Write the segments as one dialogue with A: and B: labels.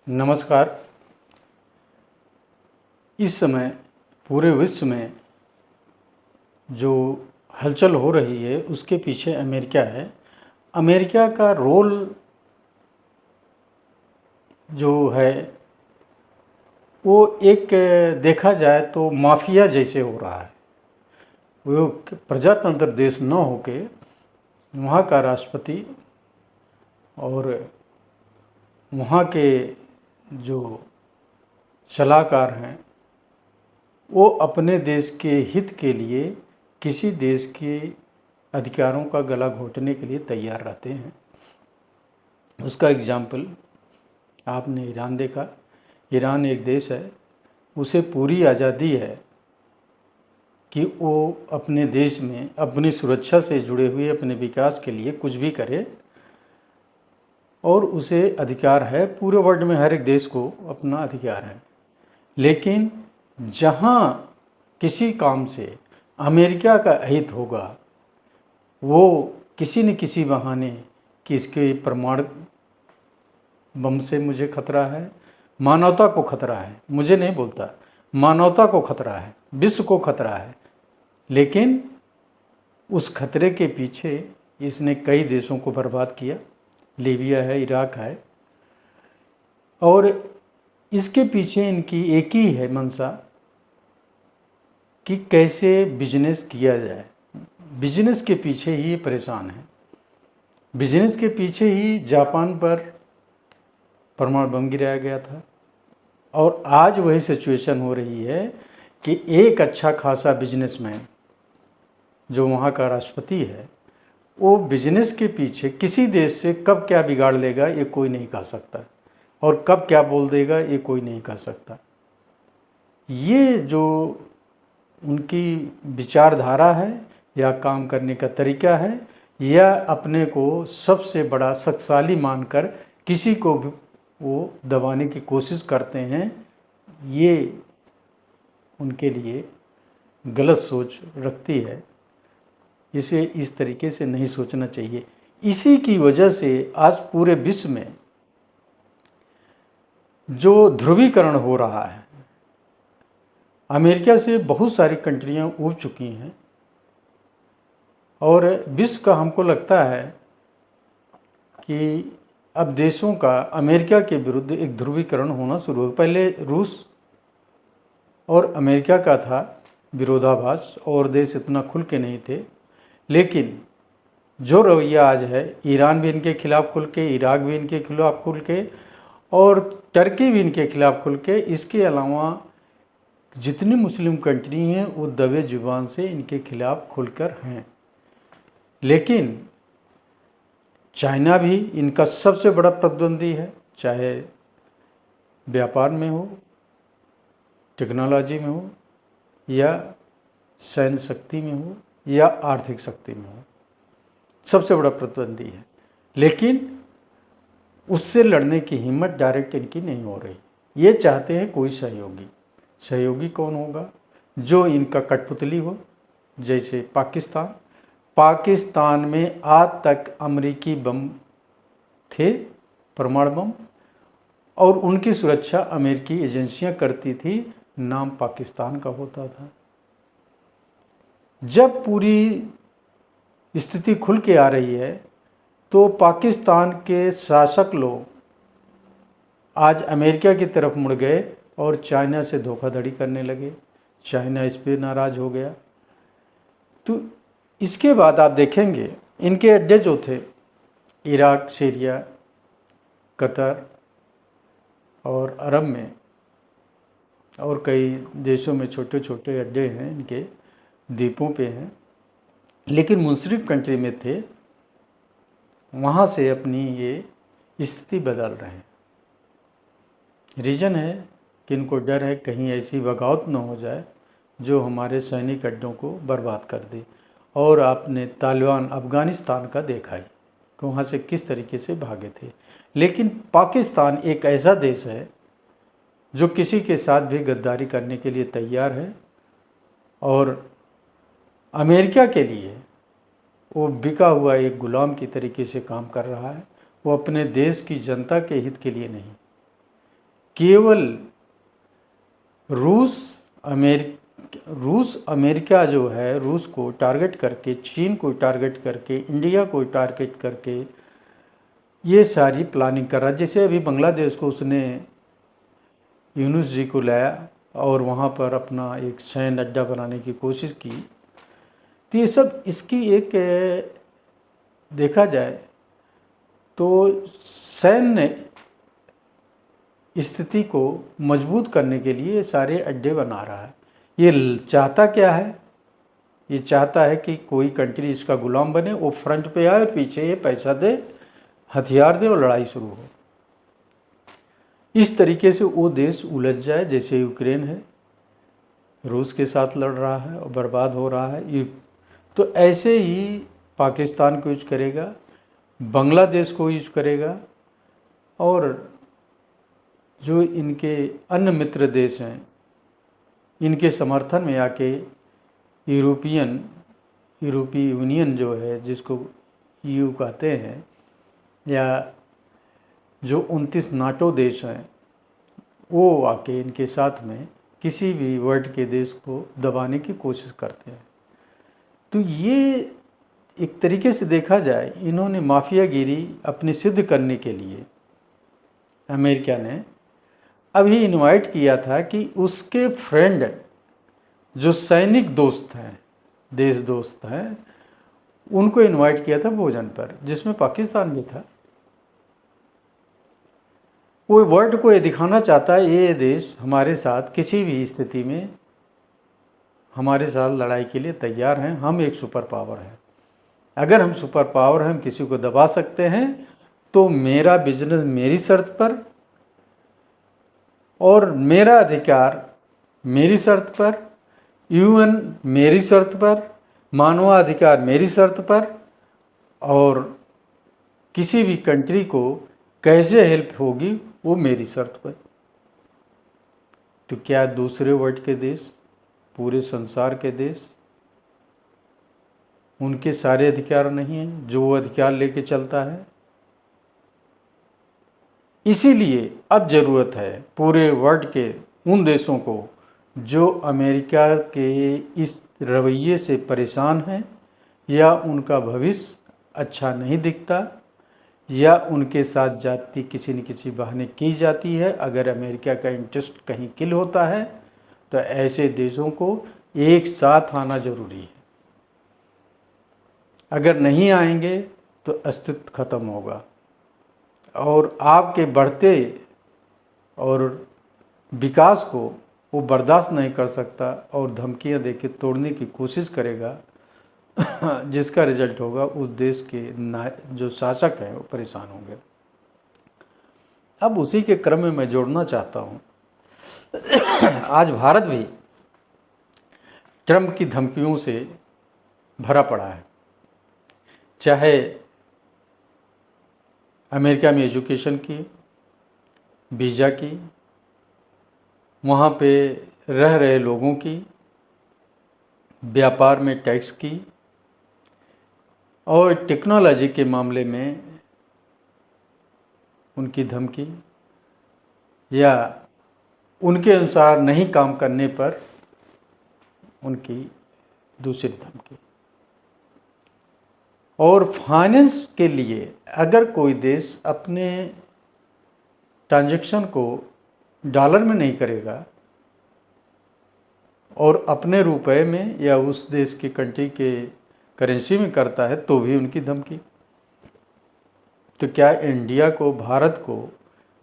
A: नमस्कार। इस समय पूरे विश्व में जो हलचल हो रही है उसके पीछे अमेरिका है। अमेरिका का रोल जो है वो एक देखा जाए तो माफिया जैसे हो रहा है। वो प्रजातंत्र देश न होके वहाँ का राष्ट्रपति और वहाँ के जो सलाहकार हैं वो अपने देश के हित के लिए किसी देश के अधिकारों का गला घोटने के लिए तैयार रहते हैं। उसका एग्जाम्पल आपने ईरान देखा। ईरान एक देश है, उसे पूरी आज़ादी है कि वो अपने देश में अपनी सुरक्षा से जुड़े हुए अपने विकास के लिए कुछ भी करे, और उसे अधिकार है। पूरे वर्ल्ड में हर एक देश को अपना अधिकार है। लेकिन जहाँ किसी काम से अमेरिका का हित होगा, वो किसी न किसी बहाने कि इसके परमाणु बम से मुझे खतरा है, मानवता को खतरा है, मुझे नहीं बोलता, मानवता को खतरा है, विश्व को खतरा है, लेकिन उस खतरे के पीछे इसने कई देशों को बर्बाद किया। लीबिया है, इराक है, और इसके पीछे इनकी एक ही है मंशा कि कैसे बिजनेस किया जाए। बिजनेस के पीछे ही परेशान है। बिजनेस के पीछे ही जापान पर परमाणु बम गिराया गया था, और आज वही सिचुएशन हो रही है कि एक अच्छा खासा बिजनेसमैन जो वहाँ का राष्ट्रपति है, वो बिजनेस के पीछे किसी देश से कब क्या बिगाड़ लेगा ये कोई नहीं कह सकता, और कब क्या बोल देगा ये कोई नहीं कह सकता। ये जो उनकी विचारधारा है या काम करने का तरीका है, या अपने को सबसे बड़ा शक्तिशाली मानकर किसी को भी वो दबाने की कोशिश करते हैं, ये उनके लिए गलत सोच रखती है। इसे इस तरीके से नहीं सोचना चाहिए। इसी की वजह से आज पूरे विश्व में जो ध्रुवीकरण हो रहा है, अमेरिका से बहुत सारी कंट्रियां उब चुकी हैं, और विश्व का हमको लगता है कि अब देशों का अमेरिका के विरुद्ध एक ध्रुवीकरण होना शुरू हो। पहले रूस और अमेरिका का था विरोधाभास, और देश इतना खुल के नहीं थे, लेकिन जो रवैया आज है, ईरान भी इनके खिलाफ खुल के, इराक भी इनके खिलाफ खुल के, और टर्की भी इनके खिलाफ खुल के, इसके अलावा जितनी मुस्लिम कंट्री हैं वो दबे जुबान से इनके खिलाफ खुलकर हैं। लेकिन चाइना भी इनका सबसे बड़ा प्रतिद्वंदी है, चाहे व्यापार में हो, टेक्नोलॉजी में हो, या सैन्य शक्ति में हो, या आर्थिक शक्ति में हो, सबसे बड़ा प्रतिद्वंदी है। लेकिन उससे लड़ने की हिम्मत डायरेक्ट इनकी नहीं हो रही। ये चाहते हैं कोई सहयोगी। सहयोगी कौन होगा? जो इनका कठपुतली हो, जैसे पाकिस्तान। पाकिस्तान में आज तक अमेरिकी बम थे, परमाणु बम, और उनकी सुरक्षा अमेरिकी एजेंसियां करती थी, नाम पाकिस्तान का होता था। जब पूरी स्थिति खुल के आ रही है तो पाकिस्तान के शासक लोग आज अमेरिका की तरफ मुड़ गए और चाइना से धोखाधड़ी करने लगे। चाइना इस पर नाराज़ हो गया। तो इसके बाद आप देखेंगे इनके अड्डे जो थे, इराक, सीरिया, कतर और अरब में, और कई देशों में छोटे छोटे अड्डे हैं, इनके द्वीपों पे हैं, लेकिन मुंसलिक कंट्री में थे, वहाँ से अपनी ये स्थिति बदल रहे हैं। रीज़न है कि इनको डर है कहीं ऐसी बगावत न हो जाए जो हमारे सैनिक अड्डों को बर्बाद कर दे। और आपने तालिबान अफ़गानिस्तान का देखा ही कि वहाँ से किस तरीके से भागे थे। लेकिन पाकिस्तान एक ऐसा देश है जो किसी के साथ भी गद्दारी करने के लिए तैयार है, और अमेरिका के लिए वो बिका हुआ एक गुलाम की तरीके से काम कर रहा है। वो अपने देश की जनता के हित के लिए नहीं, केवल रूस अमेरिका जो है, रूस को टारगेट करके, चीन को टारगेट करके, इंडिया को टारगेट करके ये सारी प्लानिंग कर रहा है। जैसे अभी बांग्लादेश को उसने यूनुस जी को लाया और वहाँ पर अपना एक सैन्य अड्डा बनाने की कोशिश की। तो ये सब इसकी एक देखा जाए तो सैन्य स्थिति को मजबूत करने के लिए सारे अड्डे बना रहा है। ये चाहता क्या है? ये चाहता है कि कोई कंट्री इसका गुलाम बने, वो फ्रंट पे आए और पीछे ये पैसा दे, हथियार दे और लड़ाई शुरू हो। इस तरीके से वो देश उलझ जाए, जैसे यूक्रेन है, रूस के साथ लड़ रहा है और बर्बाद हो रहा है। तो ऐसे ही पाकिस्तान को यूज करेगा, बांग्लादेश को यूज करेगा, और जो इनके अन्य मित्र देश हैं इनके समर्थन में आके यूरोपीय यूनियन जो है, जिसको EU कहते हैं, या जो 29 नाटो देश हैं, वो आके इनके साथ में किसी भी वर्ल्ड के देश को दबाने की कोशिश करते हैं। तो ये एक तरीके से देखा जाए, इन्होंने माफियागिरी अपनी सिद्ध करने के लिए अमेरिका ने अभी इनवाइट किया था कि उसके फ्रेंड जो सैनिक दोस्त हैं, देश दोस्त हैं, उनको इनवाइट किया था भोजन पर, जिसमें पाकिस्तान भी था। वो वर्ल्ड को ये दिखाना चाहता है ये देश हमारे साथ किसी भी स्थिति में हमारे साथ लड़ाई के लिए तैयार हैं, हम एक सुपर पावर हैं। अगर हम सुपर पावर हैं, हम किसी को दबा सकते हैं, तो मेरा बिजनेस मेरी शर्त पर और मेरा अधिकार मेरी शर्त पर, UN मेरी शर्त पर, मानवाधिकार मेरी शर्त पर, और किसी भी कंट्री को कैसे हेल्प होगी वो मेरी शर्त पर। तो क्या दूसरे वर्ल्ड के देश, पूरे संसार के देश, उनके सारे अधिकार नहीं हैं जो वो अधिकार लेके चलता है? इसीलिए अब ज़रूरत है पूरे वर्ल्ड के उन देशों को जो अमेरिका के इस रवैये से परेशान हैं, या उनका भविष्य अच्छा नहीं दिखता, या उनके साथ जाती किसी न किसी बहाने की जाती है। अगर अमेरिका का इंटरेस्ट कहीं किल होता है तो ऐसे देशों को एक साथ आना जरूरी है। अगर नहीं आएंगे तो अस्तित्व खत्म होगा, और आपके बढ़ते और विकास को वो बर्दाश्त नहीं कर सकता और धमकियां देके तोड़ने की कोशिश करेगा, जिसका रिजल्ट होगा उस देश के जो शासक हैं वो परेशान होंगे। अब उसी के क्रम में मैं जोड़ना चाहता हूँ, आज भारत भी ट्रंप की धमकियों से भरा पड़ा है। चाहे अमेरिका में एजुकेशन की, वीज़ा की, वहाँ पे रह रहे लोगों की, व्यापार में टैक्स की, और टेक्नोलॉजी के मामले में उनकी धमकी, या उनके अनुसार नहीं काम करने पर उनकी दूसरी धमकी। और फाइनेंस के लिए अगर कोई देश अपने ट्रांजैक्शन को डॉलर में नहीं करेगा और अपने रुपए में या उस देश की कंट्री के करेंसी में करता है तो भी उनकी धमकी। तो क्या इंडिया को, भारत को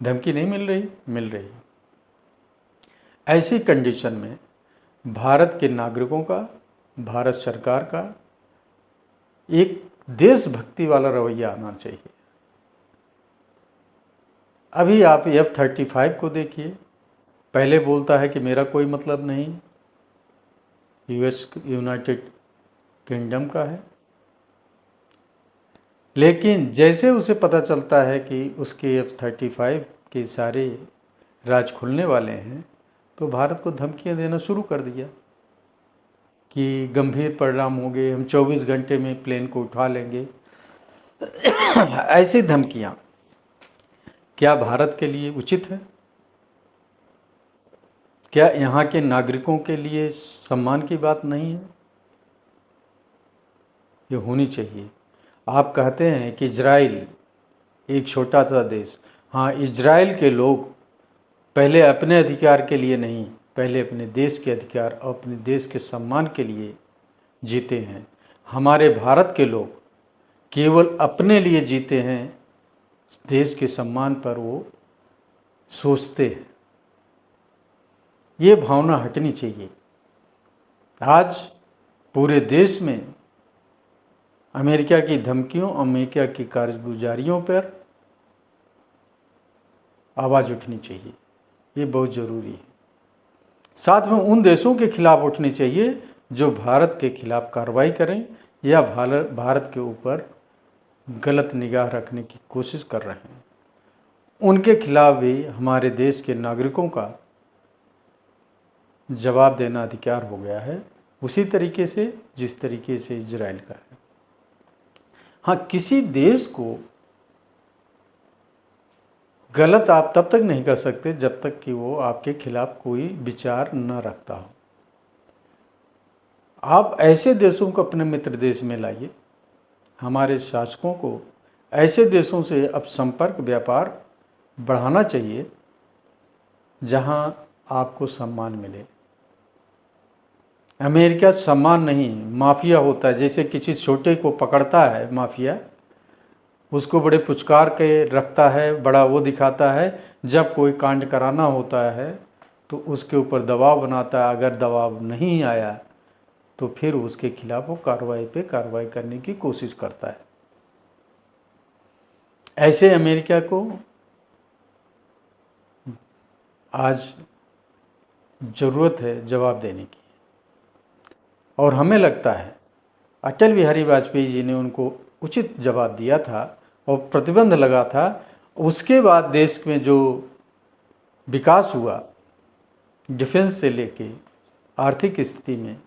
A: धमकी नहीं मिल रही? मिल रही। ऐसी कंडीशन में भारत के नागरिकों का, भारत सरकार का एक देशभक्ति वाला रवैया आना चाहिए। अभी आप F-35 को देखिए, पहले बोलता है कि मेरा कोई मतलब नहीं, यूनाइटेड किंगडम का है, लेकिन जैसे उसे पता चलता है कि उसके F-35 के सारे राज खुलने वाले हैं, तो भारत को धमकियां देना शुरू कर दिया कि गंभीर परिणाम होंगे, हम 24 घंटे में प्लेन को उठा लेंगे। ऐसी धमकियां क्या भारत के लिए उचित है? क्या यहाँ के नागरिकों के लिए सम्मान की बात नहीं है? ये होनी चाहिए। आप कहते हैं कि इजराइल एक छोटा सा देश, हाँ, इजराइल के लोग पहले अपने अधिकार के लिए नहीं, पहले अपने देश के अधिकार और अपने देश के सम्मान के लिए जीते हैं। हमारे भारत के लोग केवल अपने लिए जीते हैं, देश के सम्मान पर वो सोचते हैं। ये भावना हटनी चाहिए। आज पूरे देश में अमेरिका की धमकियों, अमेरिका की कारगुजारियों पर आवाज़ उठनी चाहिए। ये बहुत ज़रूरी है। साथ में उन देशों के खिलाफ उठनी चाहिए जो भारत के खिलाफ कार्रवाई करें या भारत के ऊपर गलत निगाह रखने की कोशिश कर रहे हैं। उनके खिलाफ भी हमारे देश के नागरिकों का जवाब देना अधिकार हो गया है, उसी तरीके से जिस तरीके से इजराइल का है। हाँ, किसी देश को गलत आप तब तक नहीं कर सकते जब तक कि वो आपके खिलाफ कोई विचार न रखता हो। आप ऐसे देशों को अपने मित्र देश में लाइए। हमारे शासकों को ऐसे देशों से अब संपर्क व्यापार बढ़ाना चाहिए जहां आपको सम्मान मिले। अमेरिका सम्मान नहीं, माफिया होता है। जैसे किसी छोटे को पकड़ता है माफिया, उसको बड़े पुचकार के रखता है, बड़ा वो दिखाता है। जब कोई कांड कराना होता है तो उसके ऊपर दबाव बनाता है। अगर दबाव नहीं आया तो फिर उसके खिलाफ वो कार्रवाई पे कार्रवाई करने की कोशिश करता है। ऐसे अमेरिका को आज ज़रूरत है जवाब देने की। और हमें लगता है अटल बिहारी वाजपेयी जी ने उनको उचित जवाब दिया था और प्रतिबंध लगा था। उसके बाद देश में जो विकास हुआ डिफेंस से लेके आर्थिक स्थिति में,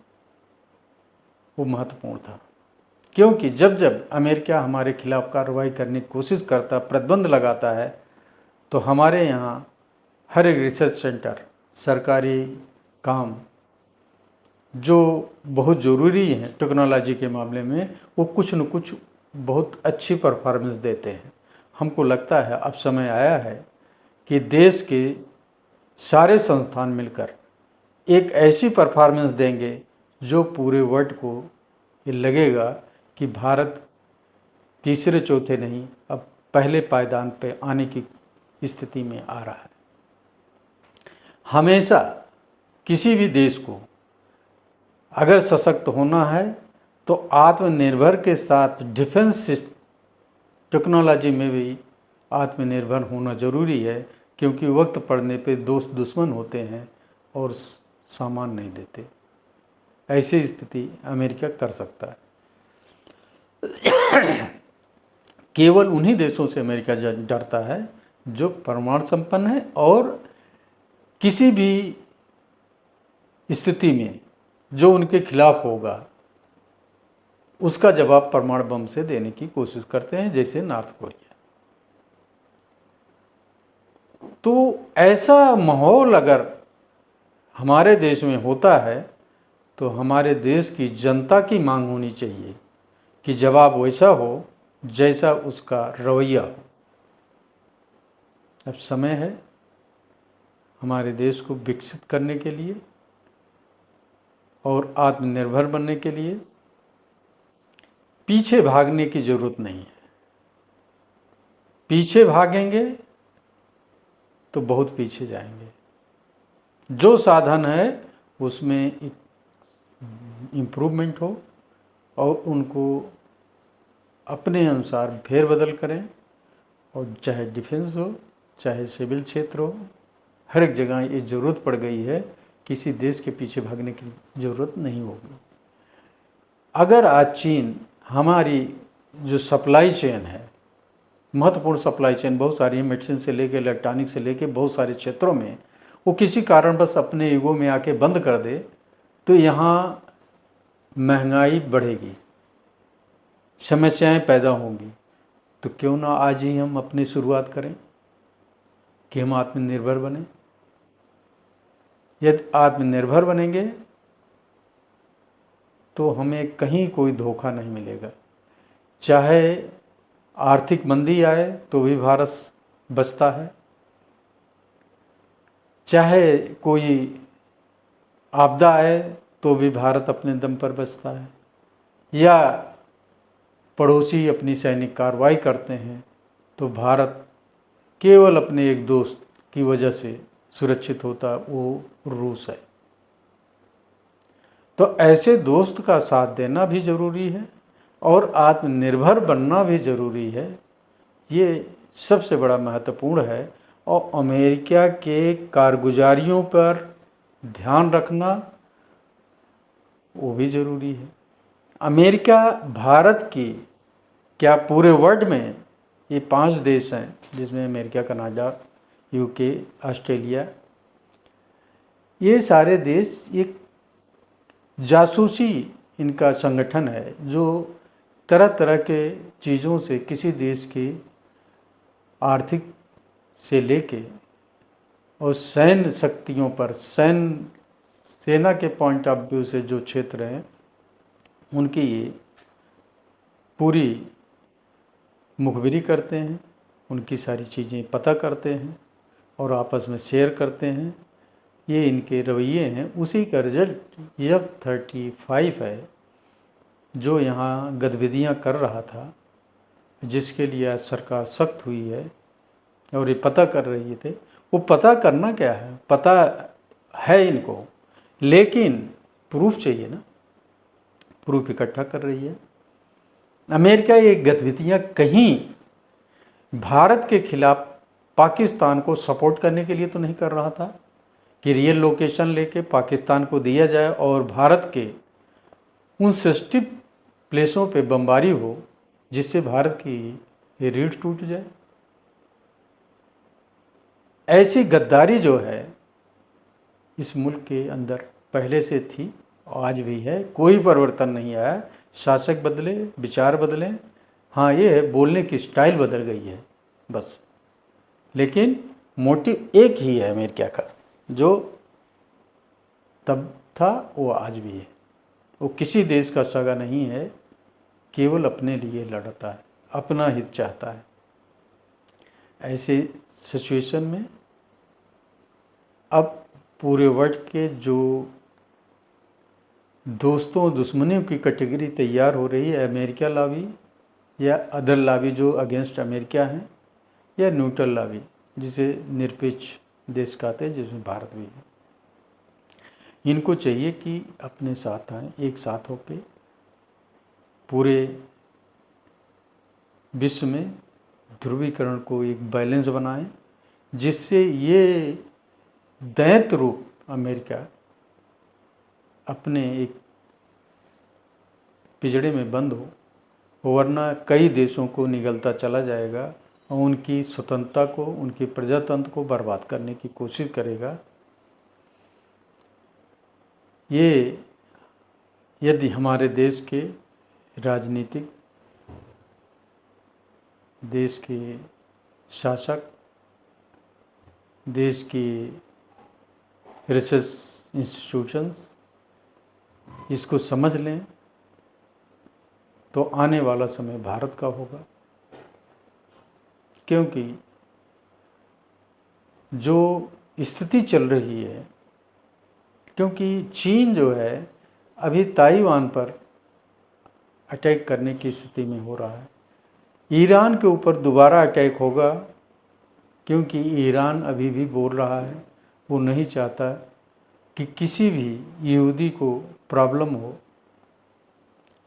A: वो महत्वपूर्ण था। क्योंकि जब जब अमेरिका हमारे खिलाफ कार्रवाई करने की कोशिश करता, प्रतिबंध लगाता है, तो हमारे यहाँ हर एक रिसर्च सेंटर, सरकारी काम जो बहुत ज़रूरी है टेक्नोलॉजी के मामले में, वो कुछ न कुछ बहुत अच्छी परफॉर्मेंस देते हैं। हमको लगता है अब समय आया है कि देश के सारे संस्थान मिलकर एक ऐसी परफॉर्मेंस देंगे जो पूरे वर्ल्ड को ये लगेगा कि भारत तीसरे चौथे नहीं, अब पहले पायदान पे आने की स्थिति में आ रहा है। हमेशा किसी भी देश को अगर सशक्त होना है तो आत्मनिर्भर के साथ डिफेंस टेक्नोलॉजी में भी आत्मनिर्भर होना ज़रूरी है। क्योंकि वक्त पड़ने पे दोस्त दुश्मन होते हैं और सामान नहीं देते। ऐसी स्थिति अमेरिका कर सकता है। केवल उन्हीं देशों से अमेरिका डरता है जो परमाणु संपन्न है और किसी भी स्थिति में जो उनके खिलाफ होगा उसका जवाब परमाणु बम से देने की कोशिश करते हैं, जैसे नॉर्थ कोरिया। तो ऐसा माहौल अगर हमारे देश में होता है तो हमारे देश की जनता की मांग होनी चाहिए कि जवाब वैसा हो जैसा उसका रवैया हो। अब समय है हमारे देश को विकसित करने के लिए और आत्मनिर्भर बनने के लिए। पीछे भागने की ज़रूरत नहीं है। पीछे भागेंगे तो बहुत पीछे जाएंगे। जो साधन है उसमें इम्प्रूवमेंट हो और उनको अपने अनुसार फेरबदल करें। और चाहे डिफेंस हो, चाहे सिविल क्षेत्र हो, हर एक जगह ये ज़रूरत पड़ गई है। किसी देश के पीछे भागने की ज़रूरत नहीं होगी। अगर आज चीन हमारी जो सप्लाई चेन है, महत्वपूर्ण सप्लाई चेन बहुत सारी, मेडिसिन से लेके इलेक्ट्रॉनिक से लेके बहुत सारे क्षेत्रों में, वो किसी कारणवश अपने ईगो में आके बंद कर दे तो यहाँ महंगाई बढ़ेगी, समस्याएं पैदा होंगी। तो क्यों ना आज ही हम अपनी शुरुआत करें कि हम आत्मनिर्भर बने। यदि आत्मनिर्भर बनेंगे तो हमें कहीं कोई धोखा नहीं मिलेगा। चाहे आर्थिक मंदी आए तो भी भारत बचता है, चाहे कोई आपदा आए तो भी भारत अपने दम पर बचता है, या पड़ोसी अपनी सैनिक कार्रवाई करते हैं तो भारत केवल अपने एक दोस्त की वजह से सुरक्षित होता, वो रूस है। तो ऐसे दोस्त का साथ देना भी ज़रूरी है और आत्मनिर्भर बनना भी ज़रूरी है। ये सबसे बड़ा महत्वपूर्ण है। और अमेरिका के कारगुजारियों पर ध्यान रखना वो भी ज़रूरी है। अमेरिका भारत की क्या पूरे वर्ल्ड में ये 5 देश हैं जिसमें अमेरिका, कनाडा, यूके, ऑस्ट्रेलिया, ये सारे देश एक जासूसी इनका संगठन है जो तरह तरह के चीज़ों से किसी देश की आर्थिक से लेके और सैन्य शक्तियों पर, सेना के पॉइंट ऑफ व्यू से जो क्षेत्र हैं उनकी ये पूरी मुखबिरी करते हैं, उनकी सारी चीज़ें पता करते हैं और आपस में शेयर करते हैं। ये इनके रवैये हैं। उसी का रिजल्ट F-35 है जो यहाँ गतिविधियाँ कर रहा था, जिसके लिए आज सरकार सख्त हुई है और ये पता कर रही थे। वो पता करना क्या है, पता है इनको, लेकिन प्रूफ चाहिए ना, प्रूफ इकट्ठा कर रही है। अमेरिका ये गतिविधियाँ कहीं भारत के खिलाफ पाकिस्तान को सपोर्ट करने के लिए तो नहीं कर रहा था कि रियल लोकेशन लेके पाकिस्तान को दिया जाए और भारत के उन सेंसिटिव प्लेसों पे बमबारी हो जिससे भारत की रीढ़ टूट जाए। ऐसी गद्दारी जो है इस मुल्क के अंदर पहले से थी, आज भी है, कोई परिवर्तन नहीं आया। शासक बदले, विचार बदले, हाँ ये है बोलने की स्टाइल बदल गई है बस, लेकिन मोटिव एक ही है अमेरिका का, जो तब था वो आज भी है। वो किसी देश का सगा नहीं है, केवल अपने लिए लड़ता है, अपना हित चाहता है। ऐसे सिचुएशन में अब पूरे वर्ल्ड के जो दोस्तों दुश्मनियों की कैटेगरी तैयार हो रही है, अमेरिका लावी या अदर लावी जो अगेंस्ट अमेरिका हैं, या न्यूट्रल लावी जिसे निरपेक्ष देश कहते हैं, जिसमें भारत भी है। इनको चाहिए कि अपने साथ आएं, एक साथ होके पूरे विश्व में ध्रुवीकरण को एक बैलेंस बनाएं, जिससे ये दैत्य रूप अमेरिका अपने एक पिंजड़े में बंद हो, वरना कई देशों को निगलता चला जाएगा और उनकी स्वतंत्रता को, उनके प्रजातंत्र को बर्बाद करने की कोशिश करेगा। ये यदि हमारे देश के राजनीतिक, देश के शासक, देश की रिसर्च इंस्टीट्यूशंस इसको समझ लें तो आने वाला समय भारत का होगा। क्योंकि जो स्थिति चल रही है, क्योंकि चीन जो है अभी ताइवान पर अटैक करने की स्थिति में हो रहा है, ईरान के ऊपर दोबारा अटैक होगा, क्योंकि ईरान अभी भी बोल रहा है वो नहीं चाहता कि किसी भी यहूदी को प्रॉब्लम हो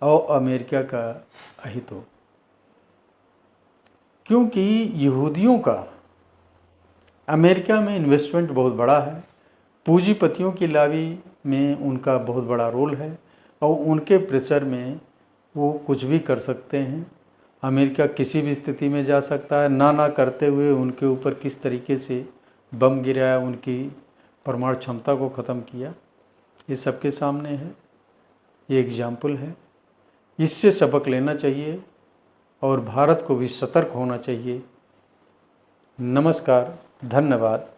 A: और अमेरिका का अहित हो। क्योंकि यहूदियों का अमेरिका में इन्वेस्टमेंट बहुत बड़ा है, पूंजीपतियों की लावी में उनका बहुत बड़ा रोल है और उनके प्रेशर में वो कुछ भी कर सकते हैं। अमेरिका किसी भी स्थिति में जा सकता है, ना करते हुए उनके ऊपर किस तरीके से बम गिराया, उनकी परमाणु क्षमता को ख़त्म किया, ये सबके सामने है। ये एग्जाम्पल है, इससे सबक लेना चाहिए और भारत को भी सतर्क होना चाहिए। नमस्कार, धन्यवाद।